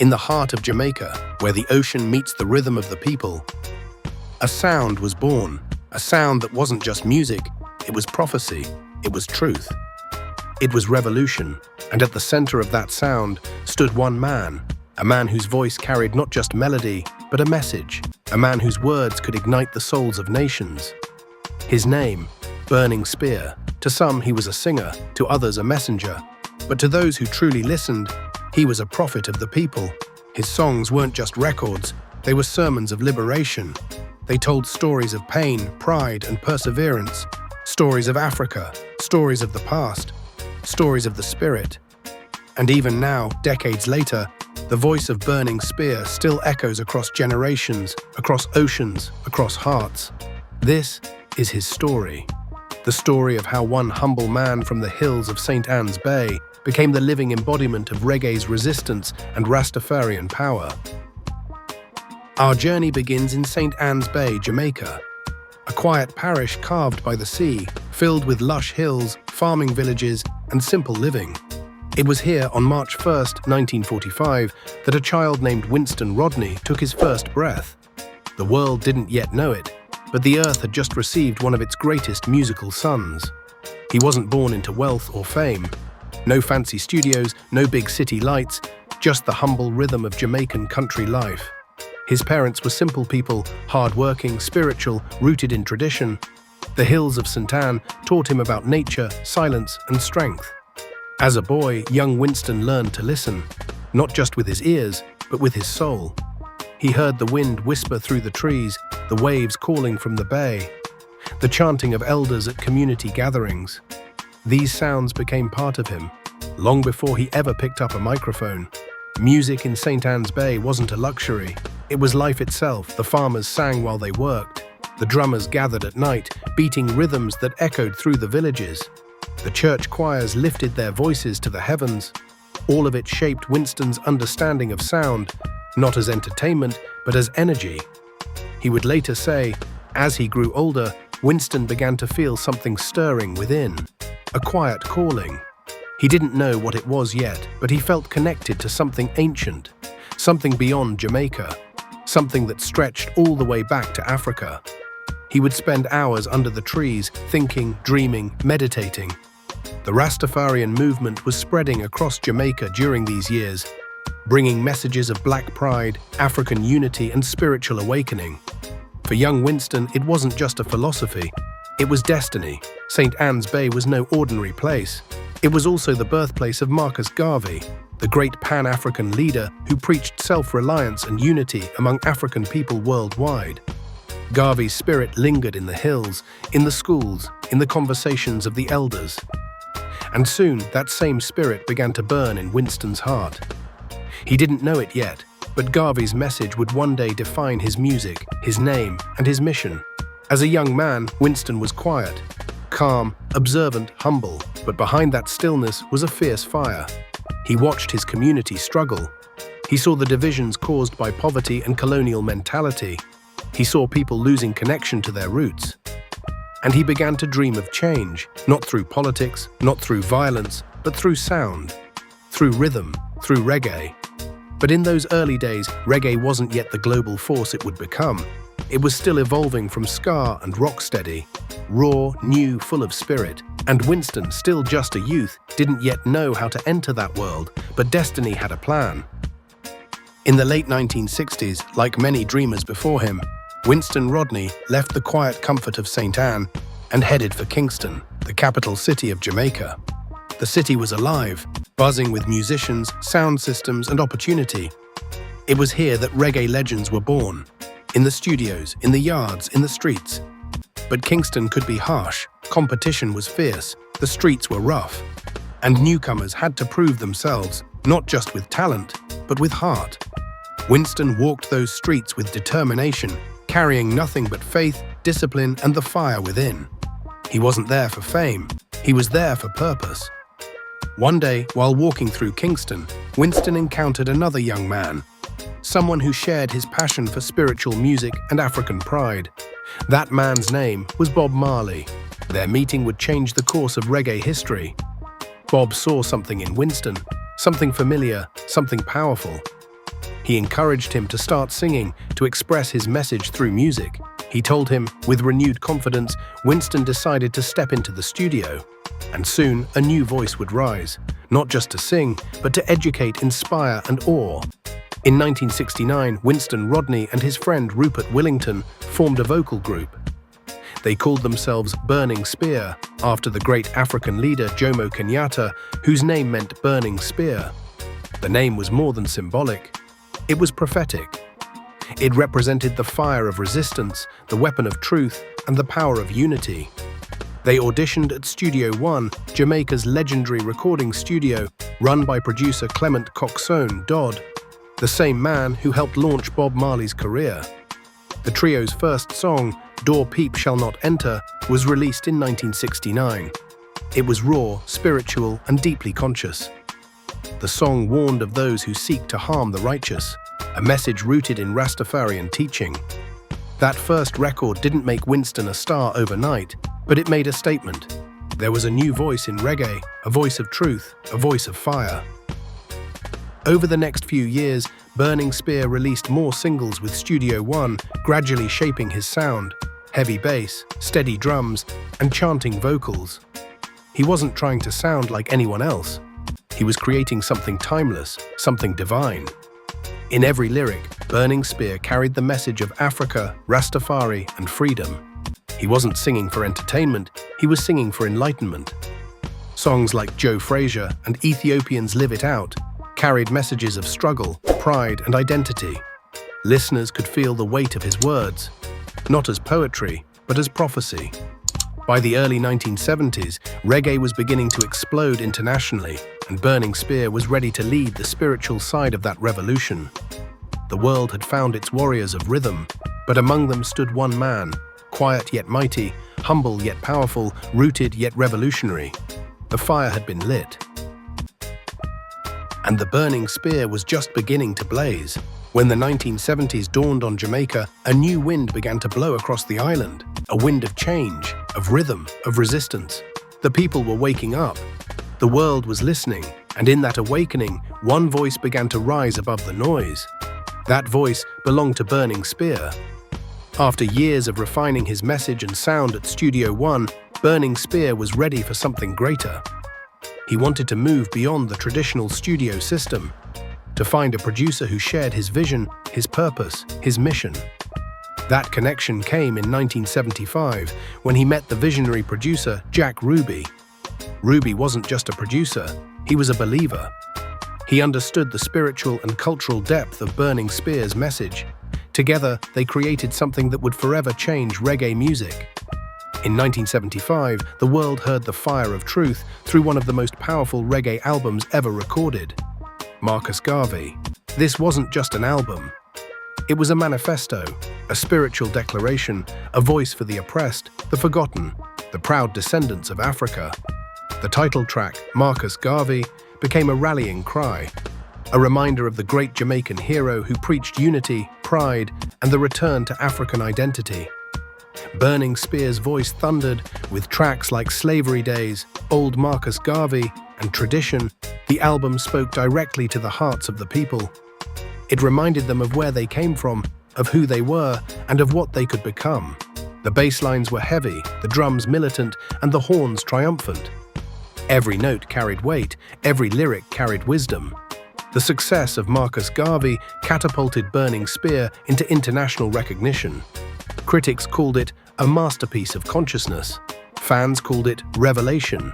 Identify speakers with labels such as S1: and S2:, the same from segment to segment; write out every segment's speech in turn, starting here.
S1: In the heart of Jamaica, where the ocean meets the rhythm of the people, a sound was born, a sound that wasn't just music, it was prophecy, it was truth. It was revolution, and at the center of that sound stood one man, a man whose voice carried not just melody, but a message, a man whose words could ignite the souls of nations. His name, Burning Spear. To some, he was a singer, to others a messenger, but to those who truly listened, he was a prophet of the people. His songs weren't just records, they were sermons of liberation. They told stories of pain, pride, and perseverance, stories of Africa, stories of the past, stories of the spirit. And even now, decades later, the voice of Burning Spear still echoes across generations, across oceans, across hearts. This is his story. The story of how one humble man from the hills of St. Anne's Bay became the living embodiment of reggae's resistance and Rastafarian power. Our journey begins in St. Anne's Bay, Jamaica, a quiet parish carved by the sea, filled with lush hills, farming villages, and simple living. It was here on March 1st, 1945, that a child named Winston Rodney took his first breath. The world didn't yet know it, but the earth had just received one of its greatest musical sons. He wasn't born into wealth or fame. No fancy studios, no big city lights, just the humble rhythm of Jamaican country life. His parents were simple people, hard-working, spiritual, rooted in tradition. The hills of St. Anne taught him about nature, silence, and strength. As a boy, young Winston learned to listen, not just with his ears, but with his soul. He heard the wind whisper through the trees, the waves calling from the bay, the chanting of elders at community gatherings. These sounds became part of him, long before he ever picked up a microphone. Music in St. Anne's Bay wasn't a luxury. It was life itself. The farmers sang while they worked. The drummers gathered at night, beating rhythms that echoed through the villages. The church choirs lifted their voices to the heavens. All of it shaped Winston's understanding of sound, not as entertainment, but as energy. He would later say, as he grew older, Winston began to feel something stirring within, a quiet calling. He didn't know what it was yet, but he felt connected to something ancient, something beyond Jamaica, something that stretched all the way back to Africa. He would spend hours under the trees, thinking, dreaming, meditating. The Rastafarian movement was spreading across Jamaica during these years, bringing messages of black pride, African unity, and spiritual awakening. For young Winston, it wasn't just a philosophy, it was destiny. St. Anne's Bay was no ordinary place. It was also the birthplace of Marcus Garvey, the great Pan-African leader who preached self-reliance and unity among African people worldwide. Garvey's spirit lingered in the hills, in the schools, in the conversations of the elders. And soon, that same spirit began to burn in Winston's heart. He didn't know it yet, but Garvey's message would one day define his music, his name, and his mission. As a young man, Winston was quiet, calm, observant, humble, but behind that stillness was a fierce fire. He watched his community struggle. He saw the divisions caused by poverty and colonial mentality. He saw people losing connection to their roots. And he began to dream of change, not through politics, not through violence, but through sound, through rhythm, through reggae. But in those early days, reggae wasn't yet the global force it would become. It was still evolving from ska and rocksteady, raw, new, full of spirit. And Winston, still just a youth, didn't yet know how to enter that world, but destiny had a plan. In the late 1960s, like many dreamers before him, Winston Rodney left the quiet comfort of St. Anne and headed for Kingston, the capital city of Jamaica. The city was alive, buzzing with musicians, sound systems, and opportunity. It was here that reggae legends were born, in the studios, in the yards, in the streets. But Kingston could be harsh, competition was fierce, the streets were rough, and newcomers had to prove themselves, not just with talent, but with heart. Winston walked those streets with determination, carrying nothing but faith, discipline, and the fire within. He wasn't there for fame, he was there for purpose. One day, while walking through Kingston, Winston encountered another young man, someone who shared his passion for spiritual music and African pride. That man's name was Bob Marley. Their meeting would change the course of reggae history. Bob saw something in Winston, something familiar, something powerful. He encouraged him to start singing, to express his message through music. He told him, with renewed confidence, Winston decided to step into the studio. And soon, a new voice would rise, not just to sing, but to educate, inspire, and awe. In 1969, Winston Rodney and his friend Rupert Willington formed a vocal group. They called themselves Burning Spear, after the great African leader Jomo Kenyatta, whose name meant burning spear. The name was more than symbolic. It was prophetic. It represented the fire of resistance, the weapon of truth, and the power of unity. They auditioned at Studio One, Jamaica's legendary recording studio, run by producer Clement Coxsone Dodd, the same man who helped launch Bob Marley's career. The trio's first song, Door Peep Shall Not Enter, was released in 1969. It was raw, spiritual, and deeply conscious. The song warned of those who seek to harm the righteous, a message rooted in Rastafarian teaching. That first record didn't make Winston a star overnight, but it made a statement. There was a new voice in reggae, a voice of truth, a voice of fire. Over the next few years, Burning Spear released more singles with Studio One, gradually shaping his sound: heavy bass, steady drums, and chanting vocals. He wasn't trying to sound like anyone else. He was creating something timeless, something divine. In every lyric, Burning Spear carried the message of Africa, Rastafari, and freedom. He wasn't singing for entertainment, he was singing for enlightenment. Songs like Joe Frazier and Ethiopians Live It Out carried messages of struggle, pride, and identity. Listeners could feel the weight of his words, not as poetry, but as prophecy. By the early 1970s, reggae was beginning to explode internationally, and Burning Spear was ready to lead the spiritual side of that revolution. The world had found its warriors of rhythm, but among them stood one man, quiet yet mighty, humble yet powerful, rooted yet revolutionary. The fire had been lit. And the Burning Spear was just beginning to blaze. When the 1970s dawned on Jamaica, a new wind began to blow across the island, a wind of change, of rhythm, of resistance. The people were waking up. The world was listening, and in that awakening, one voice began to rise above the noise. That voice belonged to Burning Spear. After years of refining his message and sound at Studio One, Burning Spear was ready for something greater. He wanted to move beyond the traditional studio system, to find a producer who shared his vision, his purpose, his mission. That connection came in 1975 when he met the visionary producer Jack Ruby. Ruby wasn't just a producer, he was a believer. He understood the spiritual and cultural depth of Burning Spear's message. Together, they created something that would forever change reggae music. In 1975, the world heard the fire of truth through one of the most powerful reggae albums ever recorded, Marcus Garvey. This wasn't just an album. It was a manifesto, a spiritual declaration, a voice for the oppressed, the forgotten, the proud descendants of Africa. The title track, Marcus Garvey, became a rallying cry, a reminder of the great Jamaican hero who preached unity, pride, and the return to African identity. Burning Spear's voice thundered with tracks like Slavery Days, Old Marcus Garvey, and Tradition. The album spoke directly to the hearts of the people. It reminded them of where they came from, of who they were, and of what they could become. The bass lines were heavy, the drums militant, and the horns triumphant. Every note carried weight, every lyric carried wisdom. The success of Marcus Garvey catapulted Burning Spear into international recognition. Critics called it a masterpiece of consciousness. Fans called it revelation.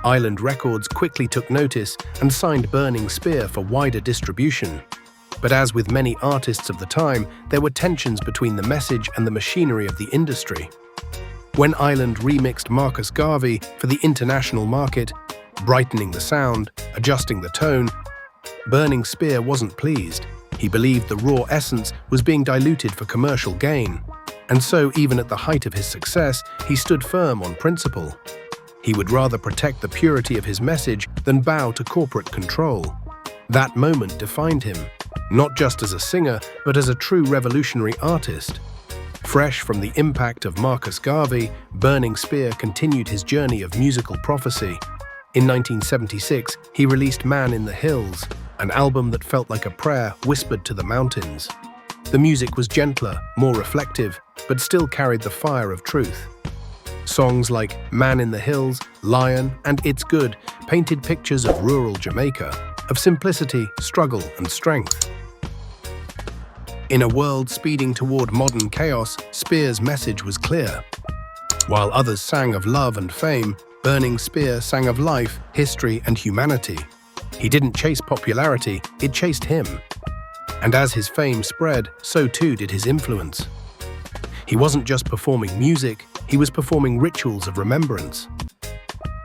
S1: Island Records quickly took notice and signed Burning Spear for wider distribution. But as with many artists of the time, there were tensions between the message and the machinery of the industry. When Island remixed Marcus Garvey for the international market, brightening the sound, adjusting the tone, Burning Spear wasn't pleased. He believed the raw essence was being diluted for commercial gain. And so, even at the height of his success, he stood firm on principle. He would rather protect the purity of his message than bow to corporate control. That moment defined him, not just as a singer, but as a true revolutionary artist. Fresh from the impact of Marcus Garvey, Burning Spear continued his journey of musical prophecy. In 1976, he released Man in the Hills, an album that felt like a prayer whispered to the mountains. The music was gentler, more reflective, but still carried the fire of truth. Songs like Man in the Hills, Lion, and It's Good painted pictures of rural Jamaica, of simplicity, struggle, and strength. In a world speeding toward modern chaos, Spear's message was clear. While others sang of love and fame, Burning Spear sang of life, history, and humanity. He didn't chase popularity, it chased him. And as his fame spread, so too did his influence. He wasn't just performing music, he was performing rituals of remembrance.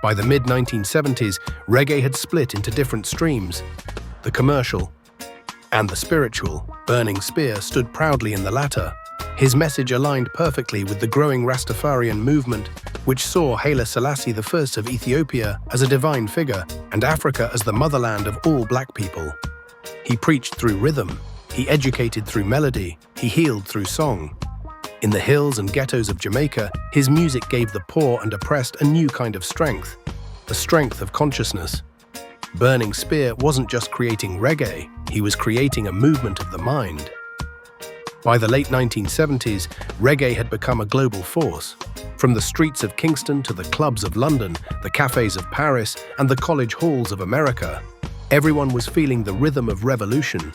S1: By the mid-1970s, reggae had split into different streams. The commercial and the spiritual. Burning Spear stood proudly in the latter. His message aligned perfectly with the growing Rastafarian movement, which saw Haile Selassie I of Ethiopia as a divine figure and Africa as the motherland of all black people. He preached through rhythm, he educated through melody, he healed through song. In the hills and ghettos of Jamaica, his music gave the poor and oppressed a new kind of strength, the strength of consciousness. Burning Spear wasn't just creating reggae, he was creating a movement of the mind. By the late 1970s, reggae had become a global force. From the streets of Kingston to the clubs of London, the cafes of Paris, and the college halls of America, everyone was feeling the rhythm of revolution.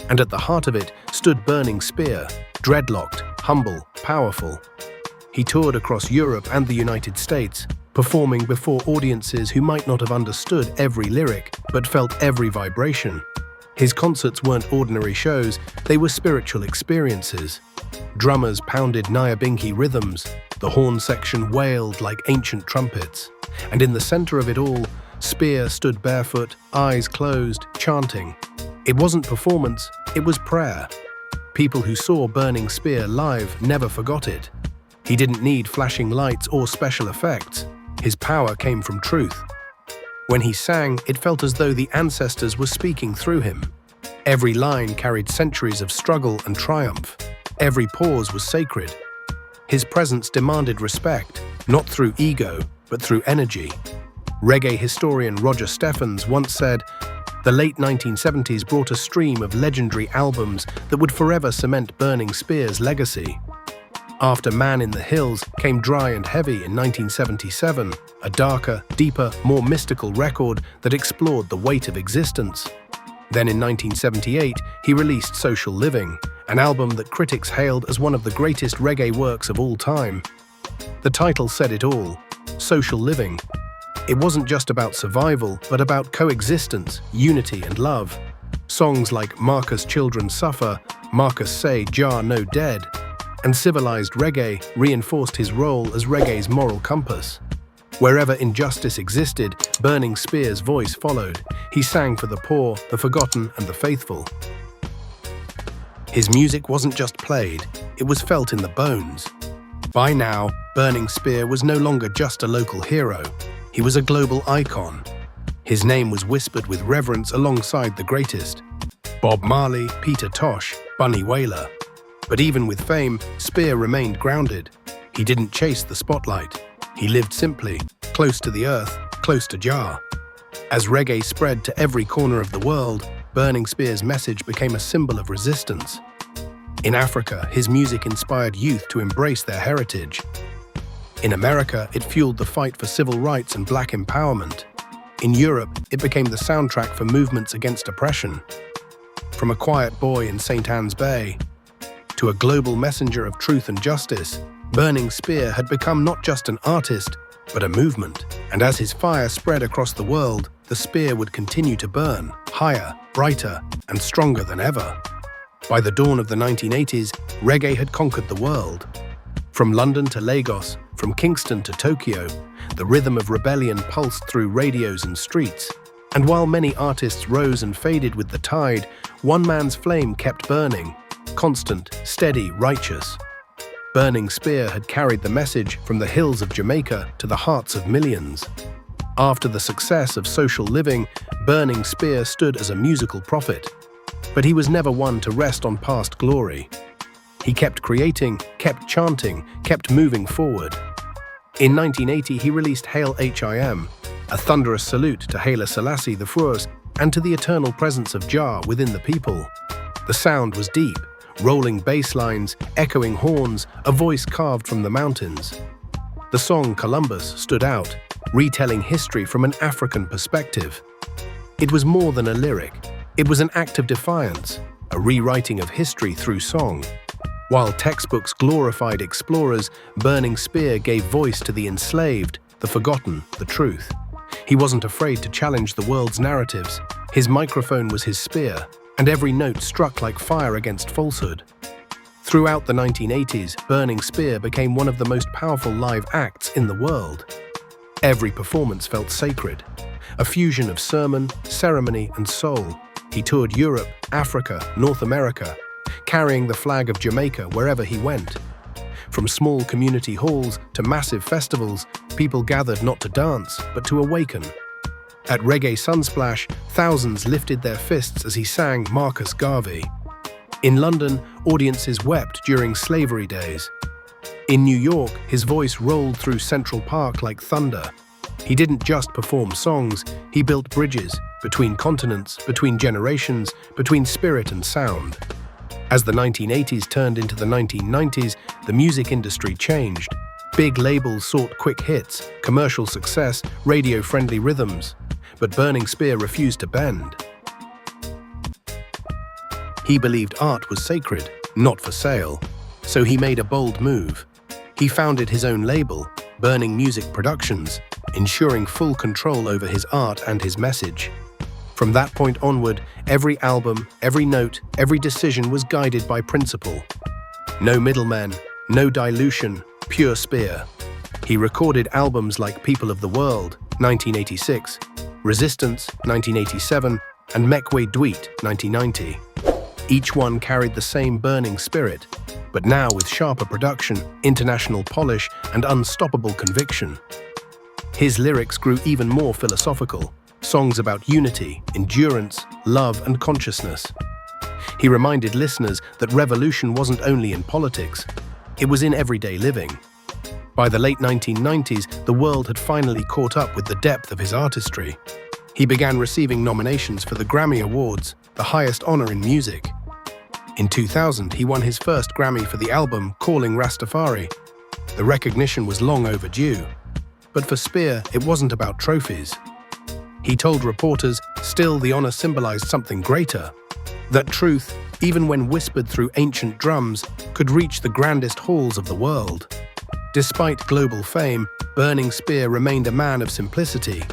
S1: And at the heart of it stood Burning Spear, dreadlocked, humble, powerful. He toured across Europe and the United States, performing before audiences who might not have understood every lyric, but felt every vibration. His concerts weren't ordinary shows, they were spiritual experiences. Drummers pounded Nyabinghi rhythms, the horn section wailed like ancient trumpets. And in the center of it all, Spear stood barefoot, eyes closed, chanting. It wasn't performance, it was prayer. People who saw Burning Spear live never forgot it. He didn't need flashing lights or special effects. His power came from truth. When he sang, it felt as though the ancestors were speaking through him. Every line carried centuries of struggle and triumph. Every pause was sacred. His presence demanded respect, not through ego, but through energy. Reggae historian Roger Steffens once said, "The late 1970s brought a stream of legendary albums that would forever cement Burning Spear's legacy." After Man in the Hills came Dry and Heavy in 1977, a darker, deeper, more mystical record that explored the weight of existence. Then in 1978, he released Social Living, an album that critics hailed as one of the greatest reggae works of all time. The title said it all, Social Living. It wasn't just about survival, but about coexistence, unity and love. Songs like Marcus Children Suffer, Marcus Say Jah Nuh Dead, and Civilized Reggae reinforced his role as reggae's moral compass. Wherever injustice existed, Burning Spear's voice followed. He sang for the poor, the forgotten, and the faithful. His music wasn't just played, it was felt in the bones. By now, Burning Spear was no longer just a local hero. He was a global icon. His name was whispered with reverence alongside the greatest: Bob Marley, Peter Tosh, Bunny Wailer. But even with fame, Spear remained grounded. He didn't chase the spotlight. He lived simply, close to the earth, close to Jah. As reggae spread to every corner of the world, Burning Spear's message became a symbol of resistance. In Africa, his music inspired youth to embrace their heritage. In America, it fueled the fight for civil rights and black empowerment. In Europe, it became the soundtrack for movements against oppression. From a quiet boy in St. Anne's Bay to a global messenger of truth and justice, Burning Spear had become not just an artist, but a movement. And as his fire spread across the world, the spear would continue to burn, higher, brighter, and stronger than ever. By the dawn of the 1980s, reggae had conquered the world. From London to Lagos, from Kingston to Tokyo, the rhythm of rebellion pulsed through radios and streets. And while many artists rose and faded with the tide, one man's flame kept burning, constant, steady, righteous. Burning Spear had carried the message from the hills of Jamaica to the hearts of millions. After the success of Social Living, Burning Spear stood as a musical prophet. But he was never one to rest on past glory. He kept creating, kept chanting, kept moving forward. In 1980, he released Hail Him, a thunderous salute to Haile Selassie I and to the eternal presence of Jah within the people. The sound was deep, rolling bass lines, echoing horns, a voice carved from the mountains. The song Columbus stood out, retelling history from an African perspective. It was more than a lyric. It was an act of defiance, a rewriting of history through song. While textbooks glorified explorers, Burning Spear gave voice to the enslaved, the forgotten, the truth. He wasn't afraid to challenge the world's narratives. His microphone was his spear, and every note struck like fire against falsehood. Throughout the 1980s, Burning Spear became one of the most powerful live acts in the world. Every performance felt sacred, a fusion of sermon, ceremony, and soul. He toured Europe, Africa, North America, carrying the flag of Jamaica wherever he went. From small community halls to massive festivals, people gathered not to dance, but to awaken. At Reggae Sunsplash, thousands lifted their fists as he sang Marcus Garvey. In London, audiences wept during slavery days. In New York, his voice rolled through Central Park like thunder. He didn't just perform songs, he built bridges between continents, between generations, between spirit and sound. As the 1980s turned into the 1990s, the music industry changed. Big labels sought quick hits, commercial success, radio-friendly rhythms. But Burning Spear refused to bend. He believed art was sacred, not for sale. So he made a bold move. He founded his own label, Burning Music Productions, ensuring full control over his art and his message. From that point onward, every album, every note, every decision was guided by principle. No middlemen, no dilution, pure spear. He recorded albums like People of the World, 1986, Resistance, 1987, and Mekwe Dweet, 1990. Each one carried the same burning spirit, but now with sharper production, international polish, and unstoppable conviction. His lyrics grew even more philosophical, songs about unity, endurance, love, and consciousness. He reminded listeners that revolution wasn't only in politics, it was in everyday living. By the late 1990s, the world had finally caught up with the depth of his artistry. He began receiving nominations for the Grammy Awards, the highest honor in music. In 2000, he won his first Grammy for the album Calling Rastafari. The recognition was long overdue. But for Spear, it wasn't about trophies. He told reporters, still the honor symbolized something greater. That truth, even when whispered through ancient drums, could reach the grandest halls of the world. Despite global fame, Burning Spear remained a man of simplicity.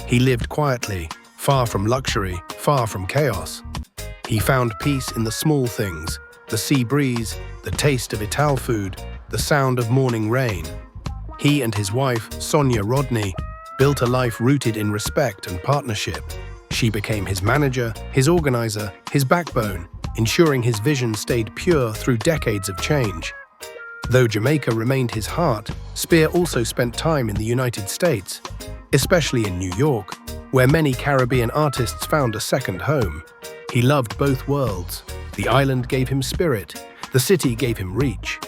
S1: He lived quietly, far from luxury, far from chaos. He found peace in the small things, the sea breeze, the taste of Ital food, the sound of morning rain. He and his wife, Sonia Rodney, built a life rooted in respect and partnership. She became his manager, his organizer, his backbone, ensuring his vision stayed pure through decades of change. Though Jamaica remained his heart, Spear also spent time in the United States, especially in New York, where many Caribbean artists found a second home. He loved both worlds. The island gave him spirit, the city gave him reach.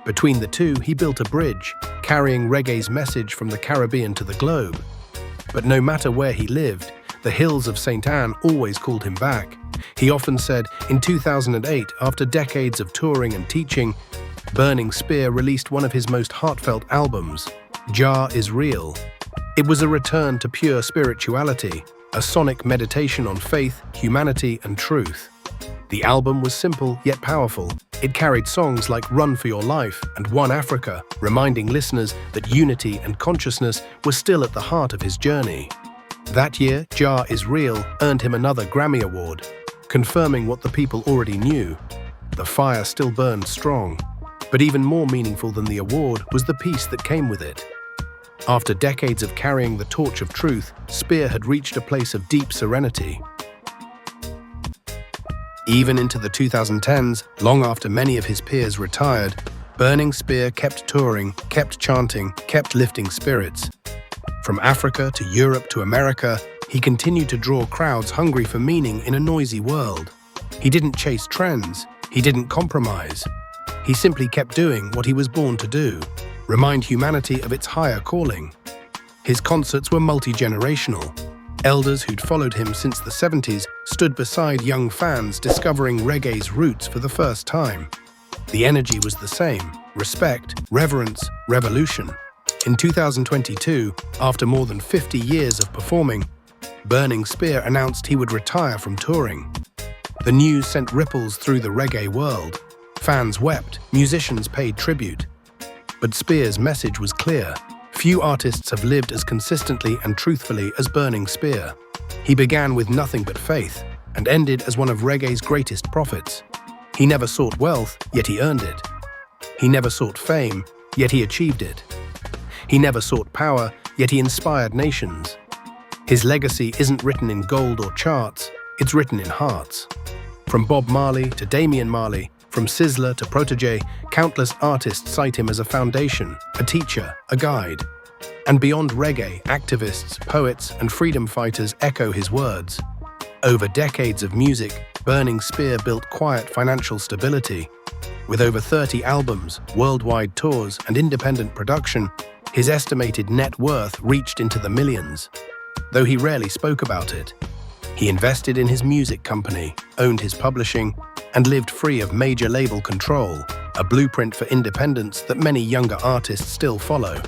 S1: Between the two, he built a bridge, carrying reggae's message from the Caribbean to the globe. But no matter where he lived, the hills of St. Anne always called him back. He often said, in 2008, after decades of touring and teaching, Burning Spear released one of his most heartfelt albums, Jah is Real. It was a return to pure spirituality, a sonic meditation on faith, humanity, and truth. The album was simple yet powerful. It carried songs like Run for Your Life and One Africa, reminding listeners that unity and consciousness were still at the heart of his journey. That year, Jah is Real earned him another Grammy Award, confirming what the people already knew. The fire still burned strong. But even more meaningful than the award was the peace that came with it. After decades of carrying the torch of truth, Spear had reached a place of deep serenity. Even into the 2010s, long after many of his peers retired, Burning Spear kept touring, kept chanting, kept lifting spirits. From Africa to Europe to America, he continued to draw crowds hungry for meaning in a noisy world. He didn't chase trends, he didn't compromise. He simply kept doing what he was born to do, remind humanity of its higher calling. His concerts were multi-generational. Elders who'd followed him since the 70s stood beside young fans discovering reggae's roots for the first time. The energy was the same: respect, reverence, revolution. In 2022, after more than 50 years of performing, Burning Spear announced he would retire from touring. The news sent ripples through the reggae world. Fans wept, musicians paid tribute. But Spear's message was clear. Few artists have lived as consistently and truthfully as Burning Spear. He began with nothing but faith and ended as one of reggae's greatest prophets. He never sought wealth, yet he earned it. He never sought fame, yet he achieved it. He never sought power, yet he inspired nations. His legacy isn't written in gold or charts, it's written in hearts. From Bob Marley to Damian Marley, from Sizzler to Protégé, countless artists cite him as a foundation, a teacher, a guide. And beyond reggae, activists, poets, and freedom fighters echo his words. Over decades of music, Burning Spear built quiet financial stability. With over 30 albums, worldwide tours, and independent production, his estimated net worth reached into the millions. Though he rarely spoke about it, he invested in his music company, owned his publishing, and lived free of major label control, a blueprint for independence that many younger artists still follow.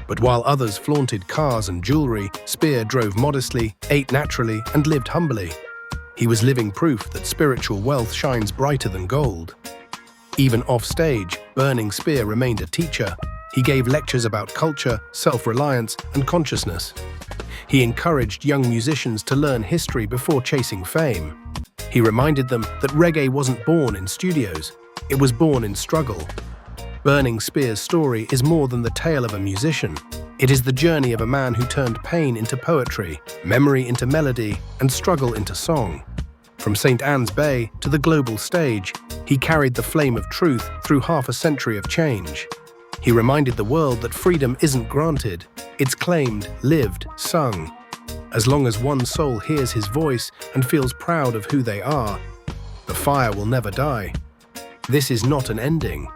S1: But while others flaunted cars and jewelry, Spear drove modestly, ate naturally, and lived humbly. He was living proof that spiritual wealth shines brighter than gold. Even off-stage, Burning Spear remained a teacher. He gave lectures about culture, self-reliance, and consciousness. He encouraged young musicians to learn history before chasing fame. He reminded them that reggae wasn't born in studios, it was born in struggle. Burning Spear's story is more than the tale of a musician. It is the journey of a man who turned pain into poetry, memory into melody, and struggle into song. From St. Anne's Bay to the global stage, he carried the flame of truth through half a century of change. He reminded the world that freedom isn't granted, it's claimed, lived, sung. As long as one soul hears his voice and feels proud of who they are, the fire will never die. This is not an ending.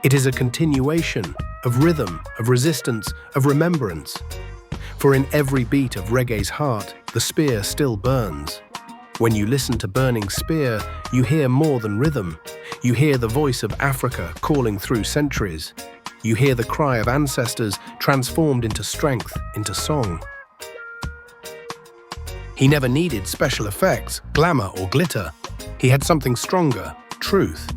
S1: It is a continuation of rhythm, of resistance, of remembrance. For in every beat of reggae's heart, the spear still burns. When you listen to Burning Spear, you hear more than rhythm. You hear the voice of Africa calling through centuries. You hear the cry of ancestors transformed into strength, into song. He never needed special effects, glamour, or glitter. He had something stronger: truth.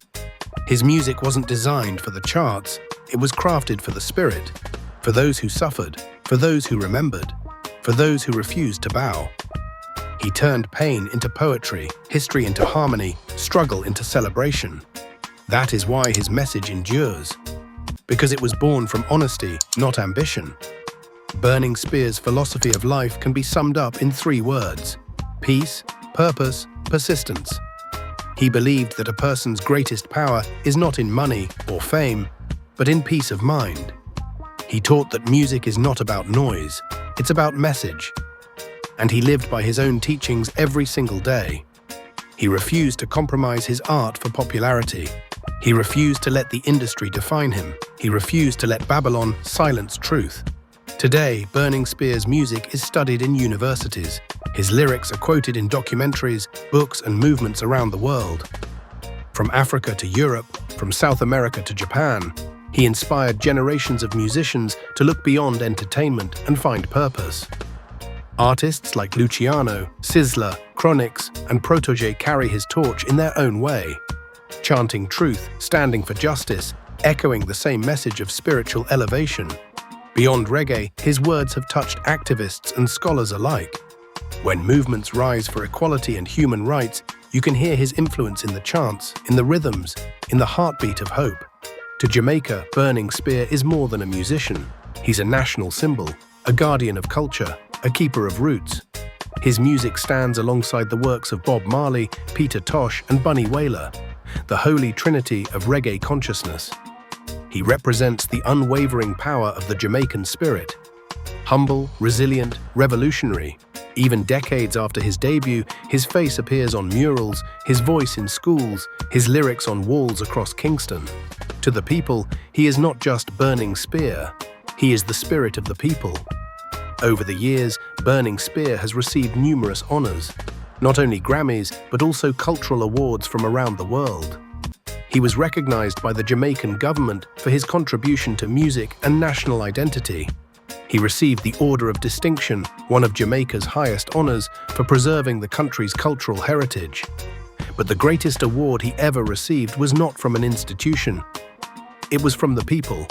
S1: His music wasn't designed for the charts, it was crafted for the spirit, for those who suffered, for those who remembered, for those who refused to bow. He turned pain into poetry, history into harmony, struggle into celebration. That is why his message endures. Because it was born from honesty, not ambition. Burning Spear's philosophy of life can be summed up in 3 words: peace, purpose, persistence. He believed that a person's greatest power is not in money or fame, but in peace of mind. He taught that music is not about noise, it's about message. And he lived by his own teachings every single day. He refused to compromise his art for popularity. He refused to let the industry define him. He refused to let Babylon silence truth. Today, Burning Spear's music is studied in universities. His lyrics are quoted in documentaries, books, and movements around the world. From Africa to Europe, from South America to Japan, he inspired generations of musicians to look beyond entertainment and find purpose. Artists like Luciano, Sizzler, Chronix, and Protégé carry his torch in their own way, chanting truth, standing for justice, echoing the same message of spiritual elevation. Beyond reggae, his words have touched activists and scholars alike. When movements rise for equality and human rights, you can hear his influence in the chants, in the rhythms, in the heartbeat of hope. To Jamaica, Burning Spear is more than a musician. He's a national symbol, a guardian of culture, a keeper of roots. His music stands alongside the works of Bob Marley, Peter Tosh, and Bunny Wailer, the holy trinity of reggae consciousness. He represents the unwavering power of the Jamaican spirit. Humble, resilient, revolutionary. Even decades after his debut, his face appears on murals, his voice in schools, his lyrics on walls across Kingston. To the people, he is not just Burning Spear, he is the spirit of the people. Over the years, Burning Spear has received numerous honors, not only Grammys, but also cultural awards from around the world. He was recognized by the Jamaican government for his contribution to music and national identity. He received the Order of Distinction, one of Jamaica's highest honors, for preserving the country's cultural heritage. But the greatest award he ever received was not from an institution. It was from the people.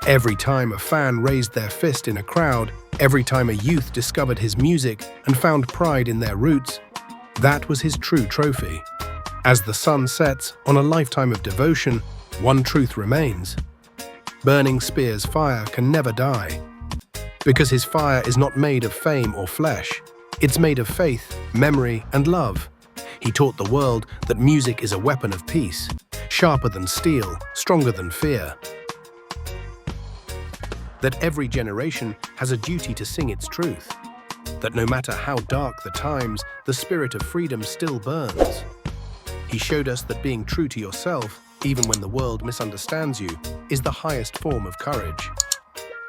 S1: Every time a fan raised their fist in a crowd, every time a youth discovered his music and found pride in their roots, that was his true trophy. As the sun sets on a lifetime of devotion, one truth remains. Burning Spear's fire can never die. Because his fire is not made of fame or flesh. It's made of faith, memory, and love. He taught the world that music is a weapon of peace, sharper than steel, stronger than fear. That every generation has a duty to sing its truth. That no matter how dark the times, the spirit of freedom still burns. He showed us that being true to yourself, even when the world misunderstands you, is the highest form of courage.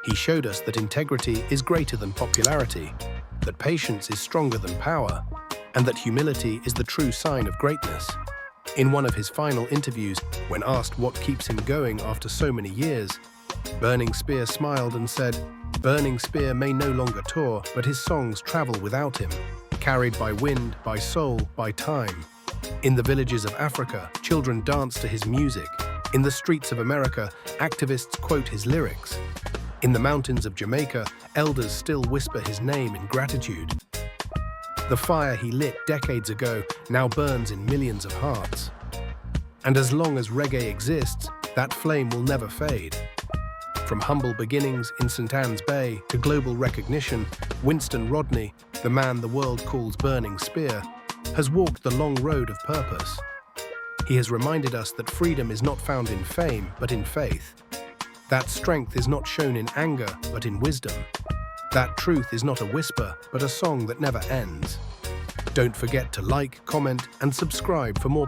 S1: He showed us that integrity is greater than popularity, that patience is stronger than power, and that humility is the true sign of greatness. In one of his final interviews, when asked what keeps him going after so many years, Burning Spear smiled and said, "Burning Spear may no longer tour, but his songs travel without him, carried by wind, by soul, by time. In the villages of Africa, children dance to his music. In the streets of America, activists quote his lyrics. In the mountains of Jamaica, elders still whisper his name in gratitude. The fire he lit decades ago now burns in millions of hearts. And as long as reggae exists, that flame will never fade." From humble beginnings in St. Anne's Bay to global recognition, Winston Rodney, the man the world calls Burning Spear, has walked the long road of purpose. He has reminded us that freedom is not found in fame, but in faith. That strength is not shown in anger, but in wisdom. That truth is not a whisper, but a song that never ends. Don't forget to like, comment, and subscribe for more